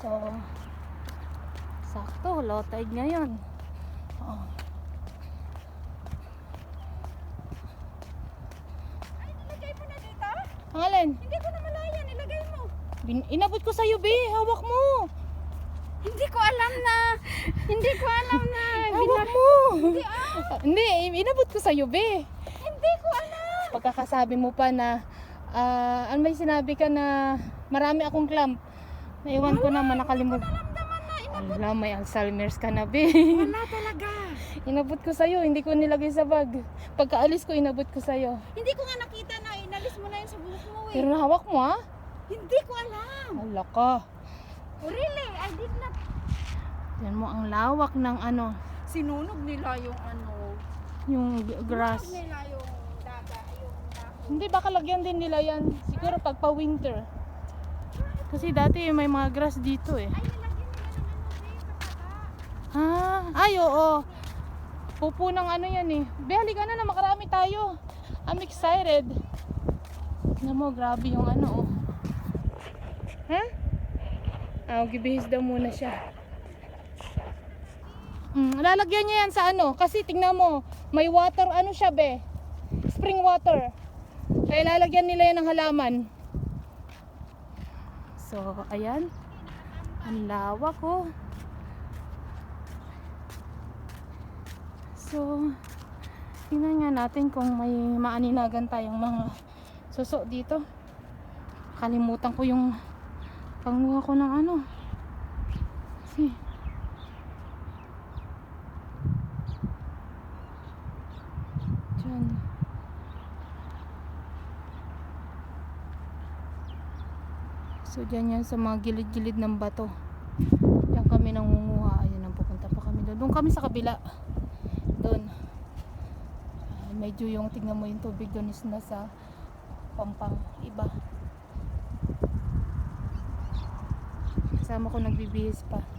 So, sakto, low tide ngayon. Oh. Ay, nilagay mo na dito? Ang alin? Hindi ko na malaya, nilagay mo. Inabot ko sa'yo, be. Hawak mo. Hindi ko alam na. Hawak mo. Hindi, Hindi, inabot ko sa'yo, be. Hindi ko alam. Pagkakasabi mo pa na, ano may sinabi ka na marami akong clamp. Naiwan ko naman, nakalimutan. Naramdaman na inabot. Wala, may Alzheimer's ka na, be. Wala talaga. Inabot ko sa'yo, hindi ko nilagay sa bag. Pagkaalis ko, inabot ko sa'yo. Hindi ko nga nakita na inalis mo na yun sa buhok mo eh. Pero nahawak mo, ha? Hindi ko alam. Wala ka. Oh, really? I did not. Yan mo ang lawak ng ano, Sinunog nila yung ano. yung grass. Sinunog nila yung daga, yung dahon. Hindi, baka lagyan din nila yan. Siguro pag pa-winter. Kasi dati may mga grass dito eh. Ay, nilagyan nila ng ano sa taga. Ah, ay oo. Pupo ng ano yan eh. Be, halika na, makarami tayo. I'm excited. Tignan mo, grabe yung ano oh. Ha? Gibihis daw muna siya. Lalagyan niya yan sa ano. Kasi tingnan mo, may water ano siya be. Spring water. Kaya lalagyan nila yan ng halaman. So, ayan. Ang lawak oh. So, tingnan nga natin kung may maaninagan tayong mga suso dito. Kalimutan ko yung panguha ko ng ano. See. Diyan. So, dyan yan sa mga gilid-gilid ng bato. Diyan kami nangunguha. Ayun ang pupunta pa kami doon. Doon kami sa kabila. Doon. Medyo yung tingnan mo yung tubig doon is nasa pampang iba. Kasama ko nagbibihis pa.